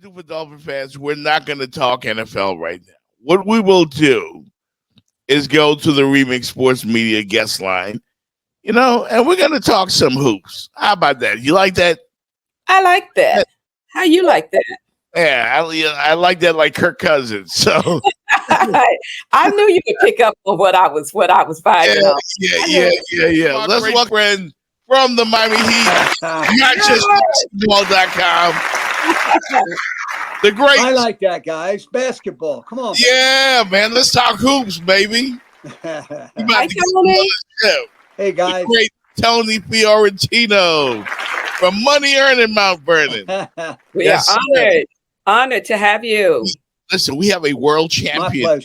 do for Dolphin fans, we're not going to talk NFL right now. What we will do is go to the Remix Sports Media guest line, and we're going to talk some hoops. How about that? You like that? I like that. How you like that? Yeah, I like that like Kirk Cousins. So I knew you could pick up on what I was vibing on. Yeah. Let's welcome friend from the Miami Heat, not just basketball.com. The great. I like that, guys. Basketball. Come on. Yeah, man. Let's talk hoops, baby. Hi, Tony. Hey, guys. The great Tony Fiorentino from Money Earning Mount Vernon. We are honored to have you. Listen, we have a world champion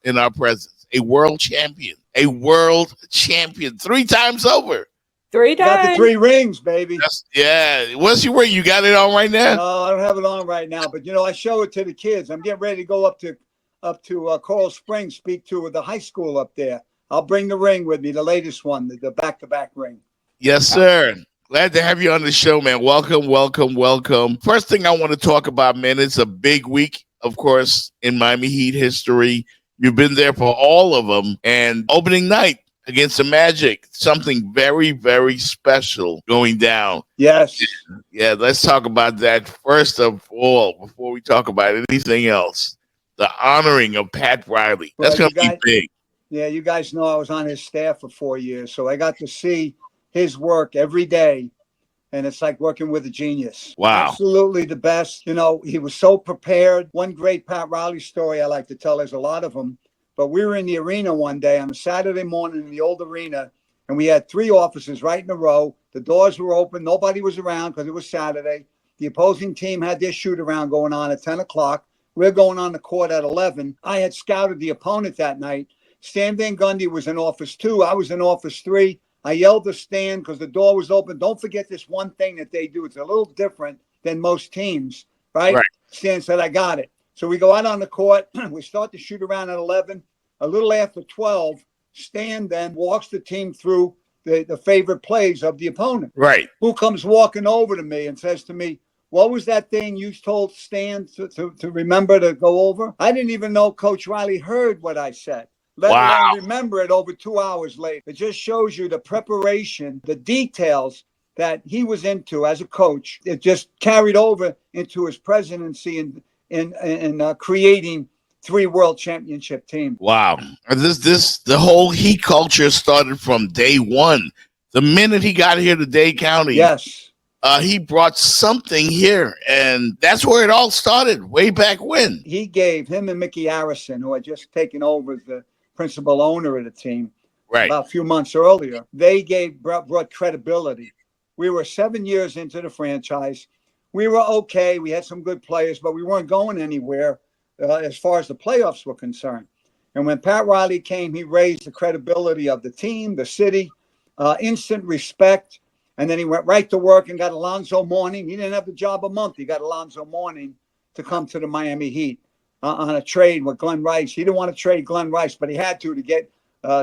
in our presence. A world champion. 3 times over. 3 times. Got the 3 rings, baby. What's your ring? You got it on right now? No, I don't have it on right now. But I show it to the kids. I'm getting ready to go up to Coral Springs, speak to the high school up there. I'll bring the ring with me, the latest one, the back-to-back ring. Yes, sir. Glad to have you on the show, man. Welcome. First thing I want to talk about, man, it's a big week, of course, in Miami Heat history. You've been there for all of them. And opening night against the Magic, something very, very special going down. Yes. Yeah, let's talk about that first of all before we talk about anything else. The honoring of Pat Riley. That's going to be big. Yeah, you guys know I was on his staff for 4 years, so I got to see his work every day, and it's like working with a genius. Wow. Absolutely the best. He was so prepared. One great Pat Riley story I like to tell, there's a lot of them, but we were in the arena one day on a Saturday morning in the old arena, and we had 3 officers right in a row. The doors were open. Nobody was around because it was Saturday. The opposing team had their shoot-around going on at 10 o'clock. We're going on the court at 11. I had scouted the opponent that night. Stan Van Gundy was in office 2. I was in office 3. I yelled to Stan because the door was open. Don't forget this one thing that they do. It's a little different than most teams, right? Stan said, I got it. So we go out on the court. We start to shoot around at 11. A little after 12, Stan then walks the team through the favorite plays of the opponent. Right. Who comes walking over to me and says to me, what was that thing you told Stan to remember to go over? I didn't even know Coach Riley heard what I said. Let alone remember it over 2 hours later. It just shows you the preparation, the details that he was into as a coach. It just carried over into his presidency in creating 3 world championship teams. Wow. The whole Heat culture started from day one. The minute he got here to Dade County. Yes. He brought something here, and that's where it all started, way back when. He gave him and Mickey Harrison, who had just taken over as the principal owner of the team about a few months earlier, they brought credibility. We were 7 years into the franchise. We were okay. We had some good players, but we weren't going anywhere as far as the playoffs were concerned. And when Pat Riley came, he raised the credibility of the team, the city, instant respect. And then he went right to work and got Alonzo Mourning. He didn't have the job a month. He got Alonzo Mourning to come to the Miami Heat on a trade with Glenn Rice. He didn't want to trade Glenn Rice, but he had to get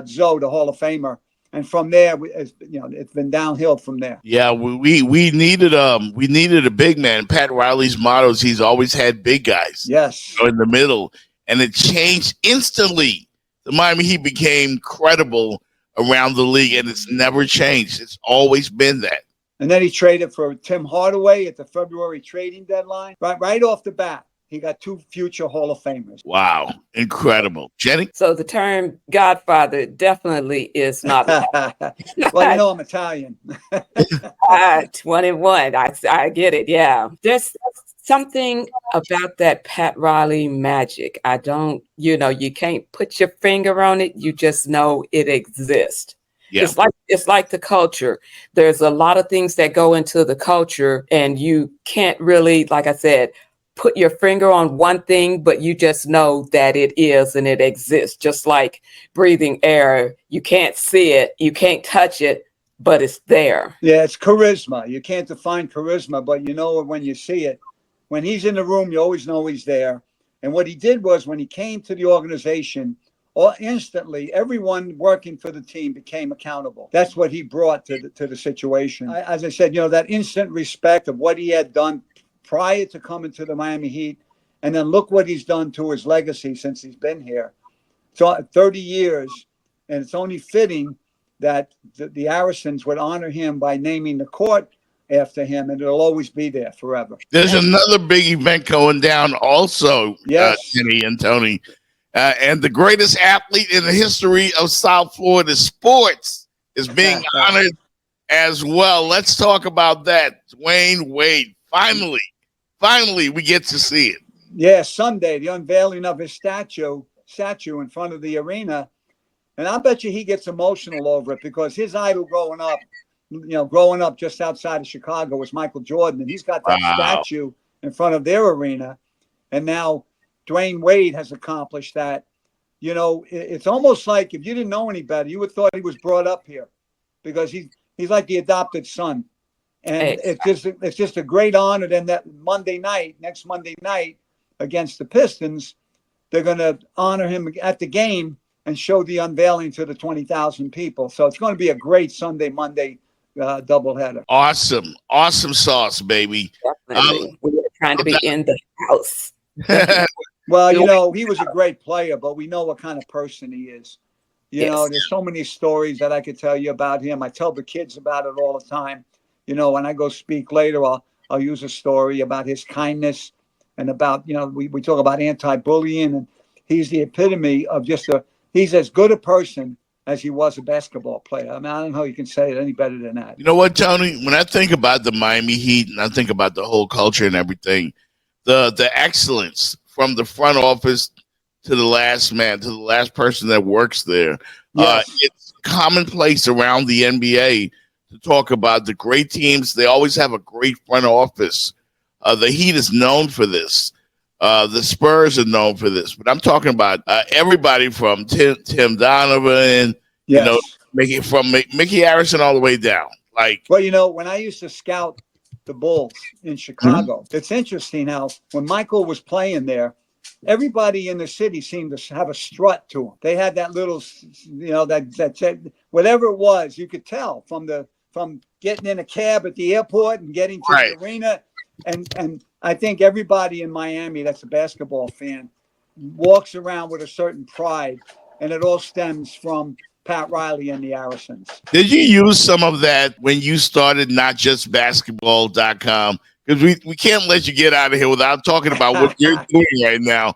Zoe, the Hall of Famer. And from there, it's been downhill from there. Yeah, we needed a big man. Pat Riley's motto is he's always had big guys. Yes, in the middle, and it changed instantly. The Miami Heat became credible around the league, and it's never changed. It's always been that. And then he traded for Tim Hardaway at the February trading deadline. Right off the bat, he got 2 future Hall of Famers. Wow. Incredible. Jenny? So the term Godfather definitely is not. Well, I'm Italian. 21. I get it. Yeah. There's something about that Pat Riley magic. I don't, you can't put your finger on it. You just know it exists. Yeah. It's like the culture. There's a lot of things that go into the culture, and you can't really, like I said, put your finger on one thing, but you just know that it is and it exists. Just like breathing air, you can't see it, you can't touch it, but it's there. Yeah, it's charisma. You can't define charisma, but you know it when you see it. When he's in the room, you always know he's there. And what he did was, when he came to the organization, instantly everyone working for the team became accountable. That's what he brought to the situation. As I said, that instant respect of what he had done prior to coming to the Miami Heat. And then look what he's done to his legacy since he's been here. So 30 years, and it's only fitting that the Arisons would honor him by naming the court after him, and it'll always be there forever. There's another big event going down also, Yes. Kenny and Tony. And the greatest athlete in the history of South Florida sports is being honored as well. Let's talk about that. Dwayne Wade. Finally, we get to see it. Yeah, Sunday, the unveiling of his statue in front of the arena. And I bet you he gets emotional over it because his idol growing up just outside of Chicago was Michael Jordan. And he's got that statue in front of their arena. And now Dwayne Wade has accomplished that. You know, it's almost like if you didn't know any better, you would have thought he was brought up here because he's like the adopted son. And it's just a great honor. Then that next Monday night against the Pistons, they're going to honor him at the game and show the unveiling to the 20,000 people. So it's going to be a great Monday doubleheader. Awesome sauce, baby. Definitely. We were trying to be in the house. Well, you know, he was a great player, but we know what kind of person he is. You know, there's so many stories that I could tell you about him. I tell the kids about it all the time. You know, when I go speak later, I'll use a story about his kindness and about, you know, we talk about anti-bullying, and he's the epitome of he's as good a person as he was a basketball player. I mean, I don't know how you can say it any better than that. You know what, Tony? When I think about the Miami Heat and I think about the whole culture and everything, the excellence from the front office to the last man, to the last person that works there, it's commonplace around the NBA to talk about the great teams. They always have a great front office. The Heat is known for this. The Spurs are known for this. But I'm talking about everybody from Tim Donovan, you know, Mickey Harrison all the way down. Well, you know, when I used to scout the Bulls in Chicago, it's interesting how when Michael was playing there, everybody in the city seemed to have a strut to them. They had that little, you know, that whatever it was, you could tell from getting in a cab at the airport and getting to the arena. And I think everybody in Miami that's a basketball fan walks around with a certain pride, and it all stems from Pat Riley and the Arisons. Did you use some of that when you started NotJustBasketball.com? Because we can't let you get out of here without talking about what you're doing right now.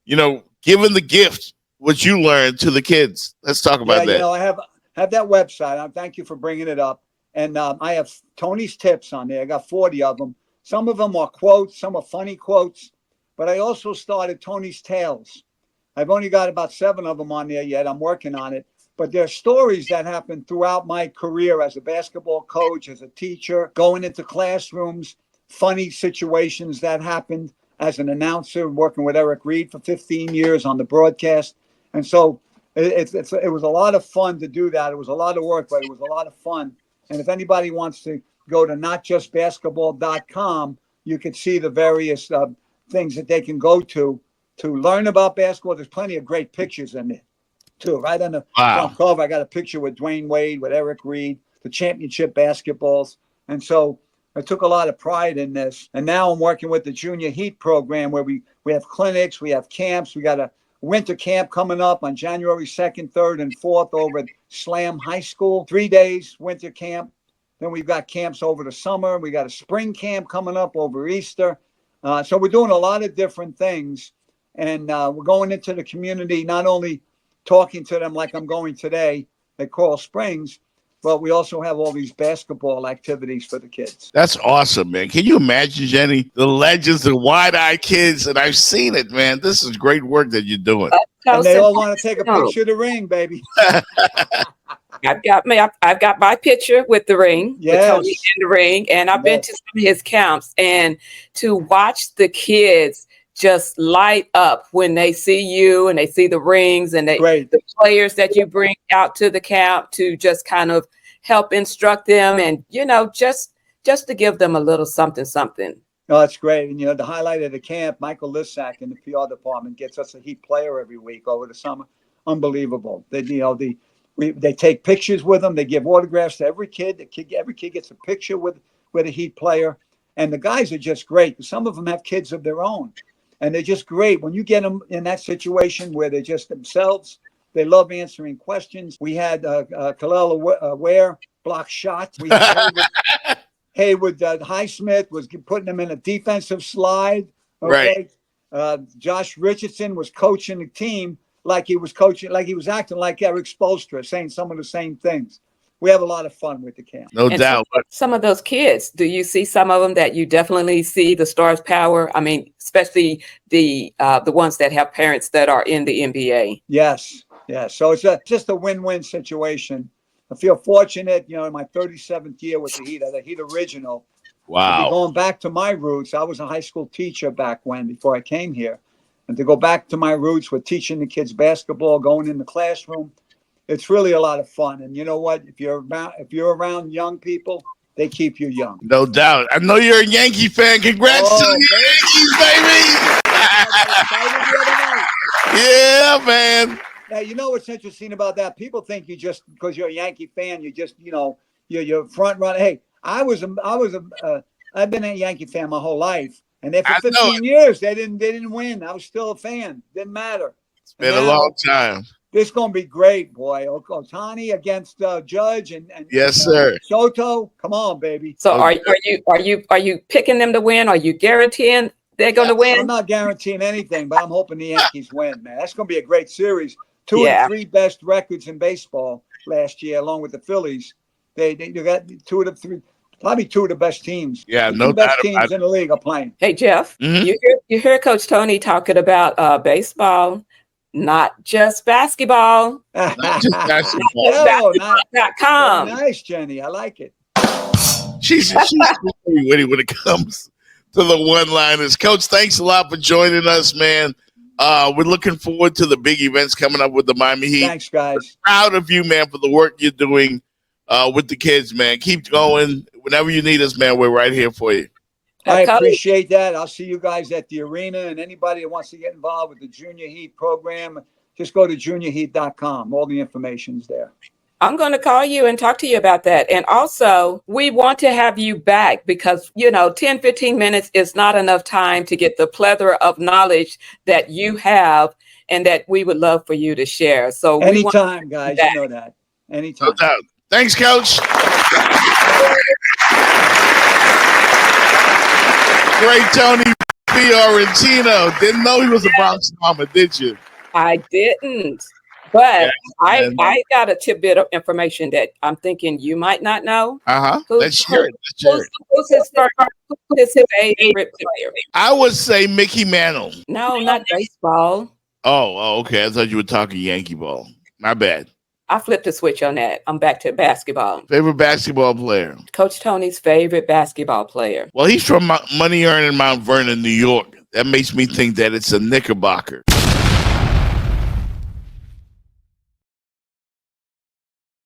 You know, giving the gift, what you learned to the kids. Let's talk about that. You know, I have that website. Thank you for bringing it up. And I have Tony's tips on there. I got 40 of them. Some of them are quotes, some are funny quotes. But I also started Tony's Tales. I've only got about 7 of them on there yet. I'm working on it. But there are stories that happened throughout my career as a basketball coach, as a teacher, going into classrooms, funny situations that happened as an announcer, working with Eric Reed for 15 years on the broadcast. And so it was a lot of fun to do that. It was a lot of work, but it was a lot of fun. And if anybody wants to go to NotJustBasketball.com, you can see the various things that they can go to learn about basketball. There's plenty of great pictures in there, too. Right on the front cover, I got a picture with Dwayne Wade, with Eric Reed, the championship basketballs. And so I took a lot of pride in this. And now I'm working with the Junior Heat program where we have clinics, we have camps. We got a winter camp coming up on January 2nd, 3rd, and 4th over at Slam High School. 3 days winter camp. Then we've got camps over the summer. We got a spring camp coming up over Easter. So we're doing a lot of different things. And we're going into the community, not only talking to them like I'm going today at Coral Springs, but we also have all these basketball activities for the kids. That's awesome, man. Can you imagine, Jenny, the legends, the wide-eyed kids? And I've seen it, man. This is great work that you're doing. And they all want to take a picture of the ring, baby. I've got my picture with the ring, with Tony in the ring, and I've been to some of his camps. And to watch the kids just light up when they see you and they see the rings and the players that you bring out to the camp to just kind of help instruct them and, you know, just to give them a little something. Oh, that's great. And, you know, the highlight of the camp, Michael Lissack in the PR department gets us a Heat player every week over the summer. Unbelievable. They take pictures with them. They give autographs to every kid. Every kid gets a picture with a Heat player. And the guys are just great. Some of them have kids of their own, and they're just great. When you get them in that situation where they're just themselves, they love answering questions. We had Kalel Ware block shots. We had Haywood Highsmith was putting them in a defensive slide. Okay. Right. Josh Richardson was coaching the team like he was acting like Eric Spoelstra, saying some of the same things. We have a lot of fun with the camp. No doubt. Some of those kids, do you see some of them that you definitely see the stars power? I mean, especially the ones that have parents that are in the NBA. Yes. So it's just a win-win situation. I feel fortunate, in my 37th year with the Heat original. Wow. Going back to my roots, I was a high school teacher back when, before I came here. And to go back to my roots with teaching the kids basketball, going in the classroom, it's really a lot of fun. And you know what? If you're around young people, they keep you young. No doubt. I know you're a Yankee fan. Congrats to the Yankees, baby. Yeah, man. Now, you know what's interesting about that? People think you just, because you're a Yankee fan, you just, you're front runner. Hey, I've been a Yankee fan my whole life. And then for 15 years, they didn't win. I was still a fan. Didn't matter. It's been a long time. This is going to be great, boy. Ohtani against Judge and yes, sir. Soto. Come on, baby. So are you picking them to win? Are you guaranteeing they're going to win? I'm not guaranteeing anything, but I'm hoping the Yankees win, man. That's going to be a great series. Two of the three best records in baseball last year, along with the Phillies. They got two of the three. Probably two of the best teams. Yeah, no doubt. The best teams in the league are playing. Hey, Jeff, you hear Coach Tony talking about baseball, not just basketball. Not just basketball. Basketball.com. Nice, Jenny. I like it. She's witty when it comes to the one-liners. Coach, thanks a lot for joining us, man. We're looking forward to the big events coming up with the Miami Heat. Thanks, guys. We're proud of you, man, for the work you're doing with the kids, man. Keep going. Whenever you need us, man, we're right here for you. I appreciate that. I'll see you guys at the arena, and anybody that wants to get involved with the Junior Heat program, just go to juniorheat.com. All the information's there. I'm going to call you and talk to you about that. And also, we want to have you back because, 10, 15 minutes is not enough time to get the plethora of knowledge that you have and that we would love for you to share. So anytime, guys, you know that. Anytime. No doubt. Thanks, Coach. Great Tony Fiorentino. Didn't know he was a Bronx Mama, did you? I didn't. But I got a tidbit of information that I'm thinking you might not know. Let's share it. Who's his favorite player? I would say Mickey Mantle. No, not baseball. Oh, okay. I thought you were talking Yankee ball. My bad. I flipped a switch on that. I'm back to basketball. Favorite basketball player? Coach Tony's favorite basketball player. Well, he's from Money Earning Mount Vernon, New York. That makes me think that it's a Knickerbocker.